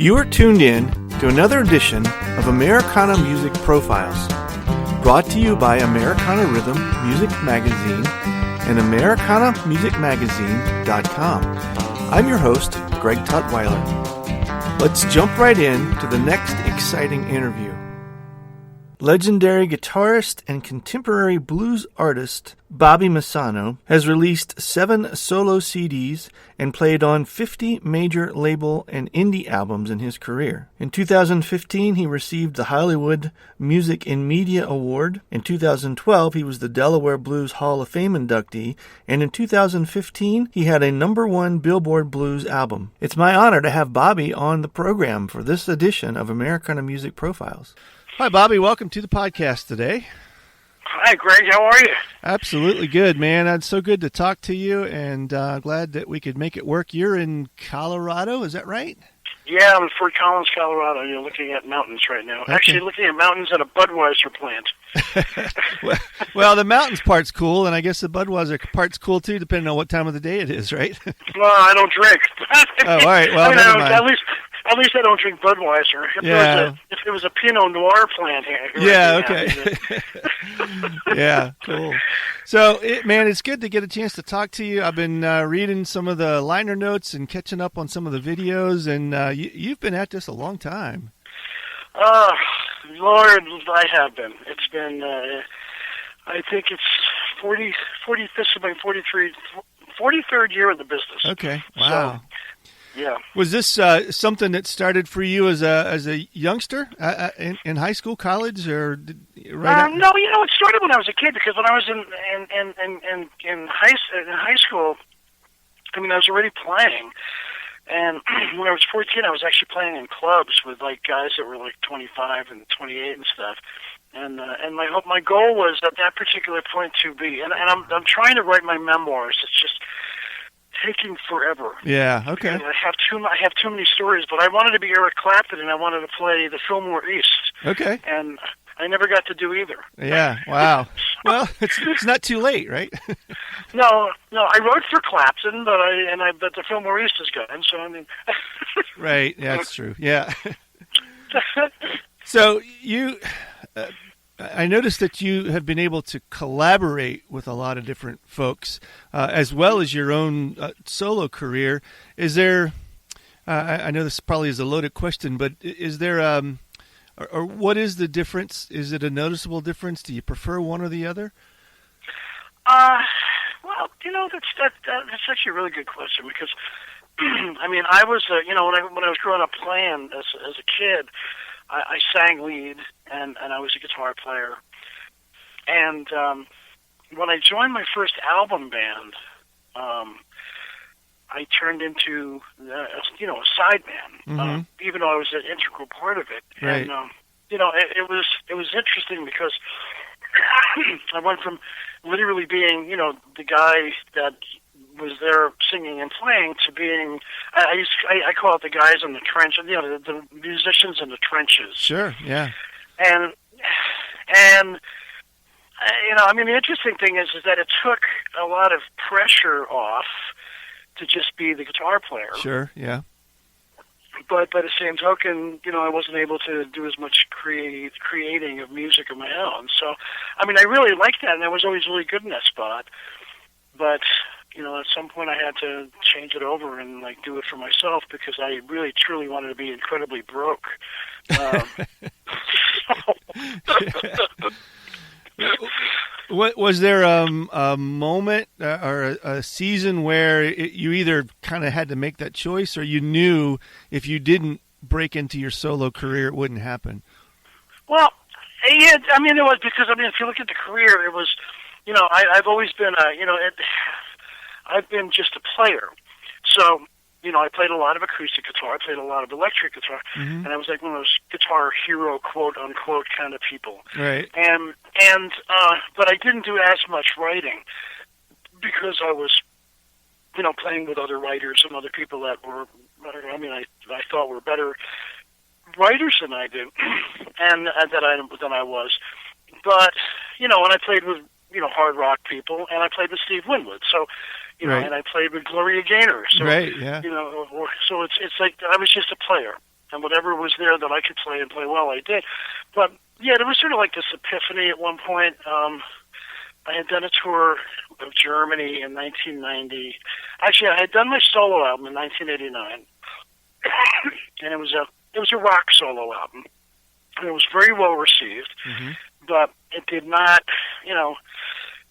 You are tuned in to another edition of Americana Music Profiles, brought to you by Americana Rhythm Music Magazine and AmericanaMusicMagazine.com. I'm your host, Greg Tutwiler. Let's jump right in to the next exciting interview. Legendary guitarist and contemporary blues artist Bobby Messano has released 7 solo CDs and played on 50 major label and indie albums in his career. In 2015, he received the Hollywood Music and Media Award. In 2012, he was the Delaware Blues Hall of Fame inductee, and in 2015, he had a #1 Billboard Blues album. It's my honor to have Bobby on the program for this edition of Americana Music Profiles. Hi, Bobby. Welcome to the podcast today. Hi, Greg. How are you? Absolutely good, man. It's so good to talk to you, and glad that we could make it work. You're in Colorado, is that right? Yeah, I'm in Fort Collins, Colorado. You're looking at mountains right now. Okay. Actually, looking at mountains at a Budweiser plant. well, the mountains part's cool, and I guess the Budweiser part's cool, too, depending on what time of the day it is, right? Well, I don't drink. Oh, all right. Well, never mind. At least I don't drink Budweiser. If it was a Pinot Noir plant here. Yeah, okay. Yeah, cool. So, man, it's good to get a chance to talk to you. I've been reading some of the liner notes and catching up on some of the videos, and you've been at this a long time. Lord, I have been. It's been, I think it's 43rd year in the business. Okay, wow. So, yeah. Was this something that started for you as a youngster in high school, college, or No, it started when I was a kid, because when I was in high school, I mean, I was already playing, and when I was 14, I was actually playing in clubs with like guys that were like 25 and 28 and stuff. And my goal was at that particular point to be, and I'm trying to write my memoirs. It's just taking forever. Yeah, okay. I have too many stories, but I wanted to be Eric Clapton, and I wanted to play the Fillmore East. Okay. And I never got to do either. Yeah, wow. Well, it's not too late, right? No, I wrote for Clapton, but the Fillmore East is gone, so I mean. Right, yeah, that's true. Yeah. So you. I noticed that you have been able to collaborate with a lot of different folks, as well as your own solo career. Is there, I know this probably is a loaded question, but is there, or what is the difference? Is it a noticeable difference? Do you prefer one or the other? Well, that's actually a really good question, because, I mean, I was, when I was growing up playing as a kid, I sang lead, and I was a guitar player. And when I joined my first album band, I turned into a side man, even though I was an integral part of it. Right. And it was interesting, because I went from literally being the guy that was there singing and playing to being, I call it the guys in the trench, the musicians in the trenches. Sure, yeah. And I mean, the interesting thing is that it took a lot of pressure off to just be the guitar player. Sure, yeah. But by the same token, I wasn't able to do as much creating of music of my own. So, I mean, I really liked that, and I was always really good in that spot. But at some point I had to change it over and do it for myself, because I really truly wanted to be incredibly broke. What was there a moment or a season where you either kind of had to make that choice, or you knew if you didn't break into your solo career it wouldn't happen? Well, yeah, I mean, it was because, if you look at the career, it was, I've always been I've been just a player. So, I played a lot of acoustic guitar, I played a lot of electric guitar, and I was like one of those guitar hero, quote unquote, kind of people. Right. But I didn't do as much writing, because I was, playing with other writers and other people that were, I thought were better writers than I did, and than I was. But, and I played with, hard rock people, and I played with Steve Winwood. So, right. And I played with Gloria Gaynor. So, right, yeah. So it's like I was just a player. and whatever was there that I could play and play well, I did. But yeah, there was sort of like this epiphany at one point. I had done a tour of Germany in 1990. Actually, I had done my solo album in 1989, and it was a rock solo album, and it was very well received. Mm-hmm. But it did not,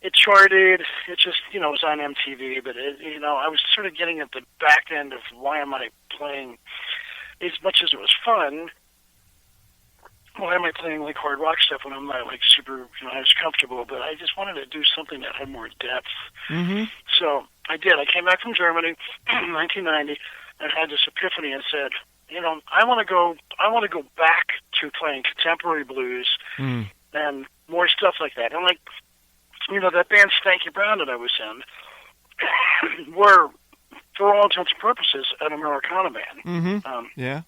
it charted. It just, it was on MTV. But I was sort of getting at the back end of why am I playing, as much as it was fun. Why am I playing like hard rock stuff when I'm not like super, I was comfortable, but I just wanted to do something that had more depth. Mm-hmm. So I did. I came back from Germany in 1990 and had this epiphany and said, I want to go back to playing contemporary blues and more stuff like that. And like, that band Stanky Brown that I was in were, for all intents and purposes, an Americana band. Mm-hmm. Yeah.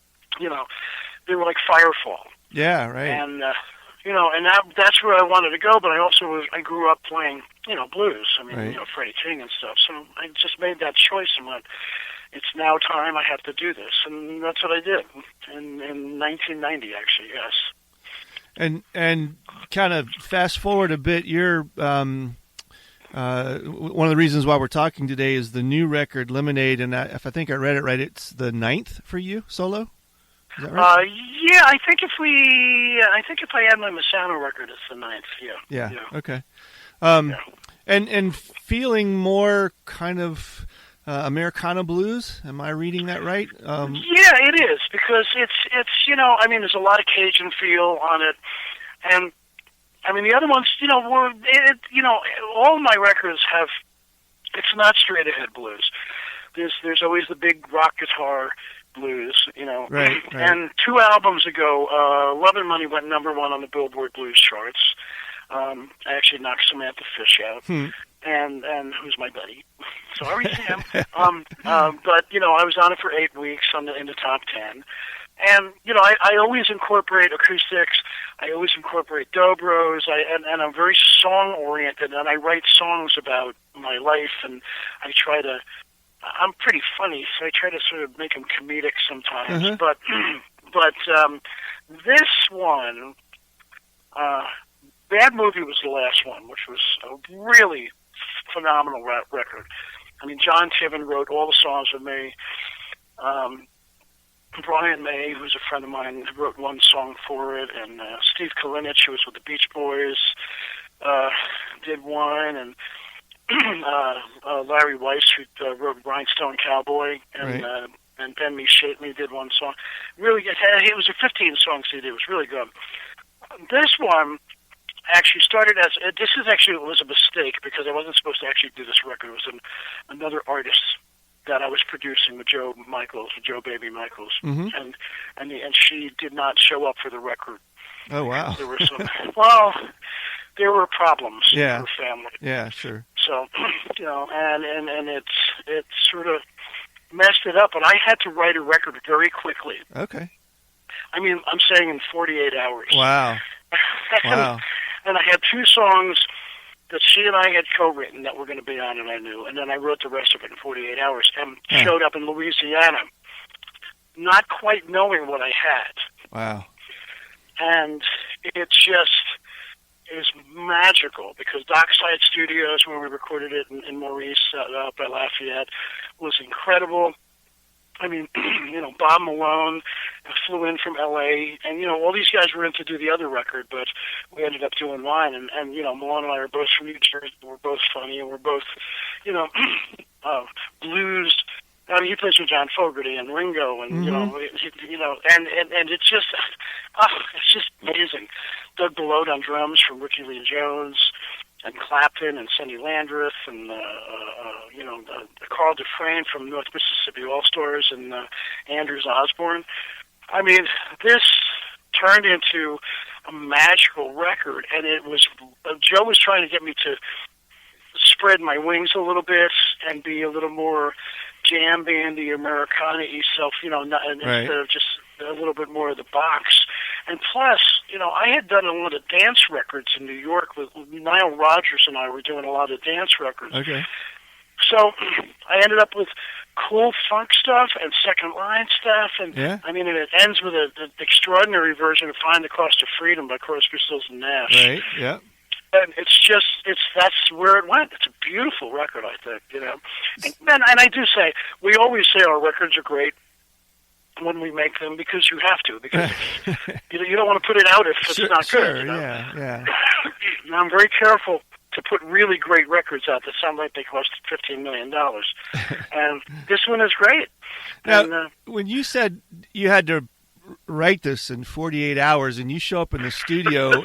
They were like Firefall. Yeah, right. And and that's where I wanted to go. But I grew up playing, blues. I mean, right. Freddie King and stuff. So I just made that choice and went, it's now time. I have to do this, and that's what I did in 1990. Actually, yes. And kind of fast forward a bit. You're one of the reasons why we're talking today is the new record Lemonade, and if I think I read it right, it's the 9th for you solo. Is that right? Yeah, I think if I add my Messano record, it's the 9th. Yeah. Yeah. Okay. And feeling more kind of Americana blues. Am I reading that right? Yeah, it is, because it's there's a lot of Cajun feel on it, and I mean the other ones, all of my records have. It's not straight ahead blues. There's always the big rock guitar blues, Right. And 2 albums ago, Love and Money went number 1 on the Billboard Blues charts. I actually knocked Samantha Fish out, and who's my buddy. Sorry, Sam. But I was on it for 8 weeks in the top 10, and I always incorporate acoustics. I always incorporate dobros. And I'm very song oriented, and I write songs about my life, and I'm pretty funny, so I try to sort of make them comedic sometimes. Uh-huh. But this one, Bad Movie was the last one, which was a really phenomenal record. I mean, John Tiven wrote all the songs with me. Brian May, who's a friend of mine, wrote one song for it, and Steve Kalinich, who was with the Beach Boys, did one, and Larry Weiss, who wrote Rhinestone Cowboy, and right. And Ben Me Shake Me did one song. Really, it was a 15-song CD. It was really good. This one actually started as was a mistake, because I wasn't supposed to actually do this record. It was another artist that I was producing with Joe Baby Michaels, mm-hmm. and she did not show up for the record. Oh wow! There were there were problems in her family. Yeah, sure. So, and it sort of messed it up, and I had to write a record very quickly. Okay. I mean, I'm saying in 48 hours. Wow. Wow. And I had 2 songs that she and I had co-written that were going to be on it, I knew, and then I wrote the rest of it in 48 hours, and showed up in Louisiana, not quite knowing what I had. Wow. And it just is magical, because Dockside Studios, where we recorded it in Maurice, up by Lafayette, was incredible. I mean, Bob Malone flew in from L.A., and, all these guys were in to do the other record, but we ended up doing mine, and Malone and I are both from New Jersey, we're both funny, and we're both, blues. I mean, he plays with John Fogerty and Ringo, and, mm-hmm. And it's just amazing. Doug Belote on drums from Ricky Lee Jones, and Clapton and Sonny Landreth, and Carl Dufresne from North Mississippi All-Stars, and Anders Osborne. I mean, this turned into a magical record, and it was Joe was trying to get me to spread my wings a little bit and be a little more jam bandy, Americana-y self, instead of just a little bit more of the box. And plus, I had done a lot of dance records in New York with Nile Rodgers, and I were doing a lot of dance records. Okay. So I ended up with cool funk stuff and second line stuff, and I mean, and it ends with an extraordinary version of "Find the Cost of Freedom" by Crosby, Stills and Nash. Right. Yeah. And that's where it went. It's a beautiful record, I think. You know, and I do say we always say our records are great when we make them because you have to, because you don't want to put it out if it's not good. You know? Yeah. And I'm very careful to put really great records out that sound like they cost $15 million. And this one is great. Now, and, when you said you had to write this in 48 hours and you show up in the studio,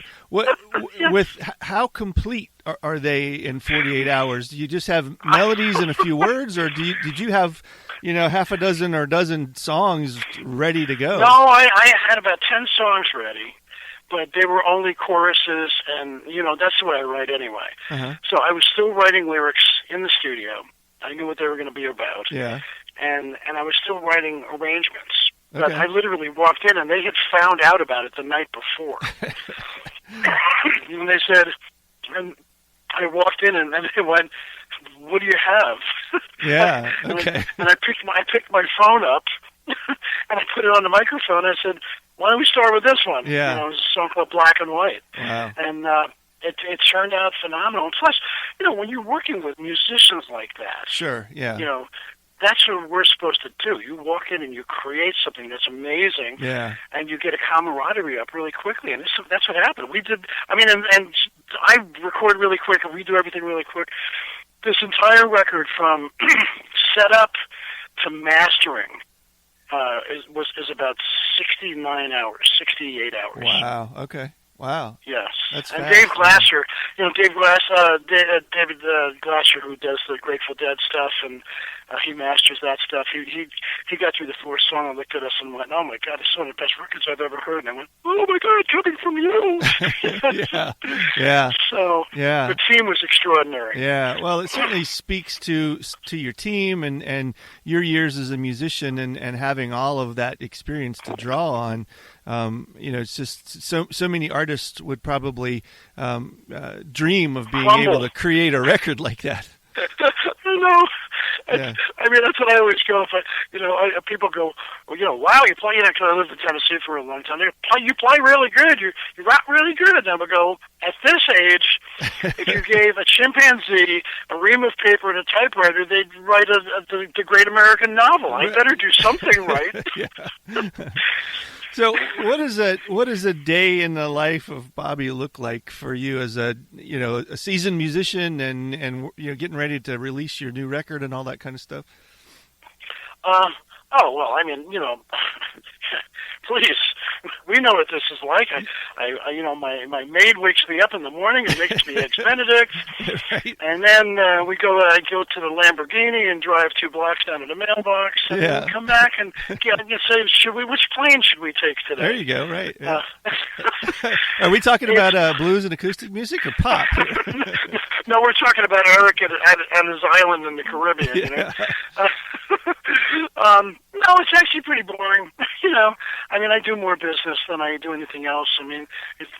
how complete are they in 48 hours? Do you just have melodies and a few words, or did you have, half a dozen or a dozen songs ready to go? No, I had about 10 songs ready. But they were only choruses, and, that's the way I write anyway. Uh-huh. So I was still writing lyrics in the studio. I knew what they were going to be about. Yeah. And I was still writing arrangements. Okay. But I literally walked in, and they had found out about it the night before. And they said, and I walked in, and they went, "What do you have?" Yeah, okay. and I picked my phone up, and I put it on the microphone, and I said, "Why don't we start with this one?" Yeah. It was a song called Black and White. Wow. And it turned out phenomenal. And plus, when you're working with musicians like that, sure, yeah. That's what we're supposed to do. You walk in and you create something that's amazing, and you get a camaraderie up really quickly. And that's what happened. We did, and I record really quick, and we do everything really quick. This entire record from setup to mastering is about 68 hours. Wow. Okay. Wow. Yes. That's and fast. Dave Glasser, David Glasser, who does the Grateful Dead stuff, and he masters that stuff. He got through the fourth song and looked at us and went, "Oh my God, it's one of the best records I've ever heard." And I went, "Oh my God, coming from you." Yeah. So the team was extraordinary. Yeah. Well, it certainly speaks to your team and your years as a musician and having all of that experience to draw on. It's just so many artists would probably dream of being able to create a record like that. I know. Yeah. That's what I always go. People go, "Well, wow, you play." Because I lived in Tennessee for a long time. They go, "You play really good. You rap really good." And I would go, "At this age, if you gave a chimpanzee a ream of paper and a typewriter, they'd write the great American novel. I better do something right." So, what does a day in the life of Bobby look like for you as a seasoned musician and getting ready to release your new record and all that kind of stuff? Please, we know what this is like. My maid wakes me up in the morning and makes me eggs Benedict, right. And then I go to the Lamborghini and drive 2 blocks down to the mailbox, and then come back and say, which plane should we take today? There you go, right. Yeah. Are we talking about blues and acoustic music or pop? No, we're talking about Eric at his island in the Caribbean. Yeah. No, it's actually pretty boring. I do more business than I do anything else. It's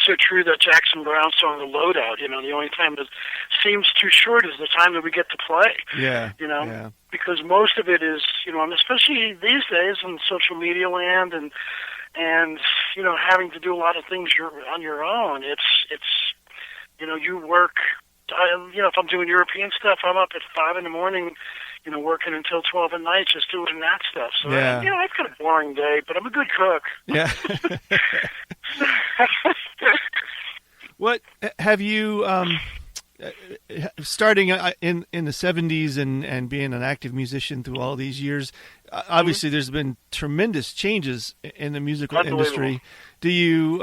so true that Jackson Brown song, The Loadout, the only time that seems too short is the time that we get to play. Yeah. Because most of it is, and especially these days in social media land and having to do a lot of things on your own. It's you work. If I'm doing European stuff, I'm up at 5 in the morning, working until 12 at night, just doing that stuff. So, I've got a boring day, but I'm a good cook. Yeah. What have you, starting in the 70s and being an active musician through all these years, obviously there's been tremendous changes in the musical industry. Do you...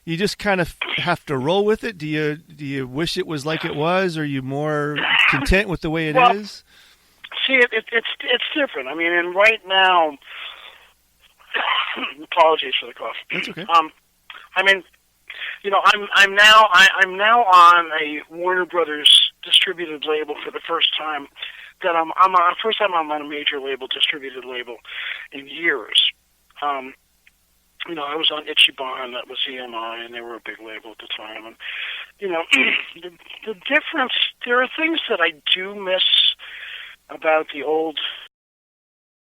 you just kind of have to roll with it? Do you wish it was like it was? Or are you more content with the way it is? See, it's different. And right now, apologies for the cough. That's okay. I'm now on a Warner Brothers distributed label for the first time. That I'm first time I'm on a major label, distributed label, in years. I was on Ichiban, that was EMI, and they were a big label at the time. you know, the difference, there are things that I do miss about the old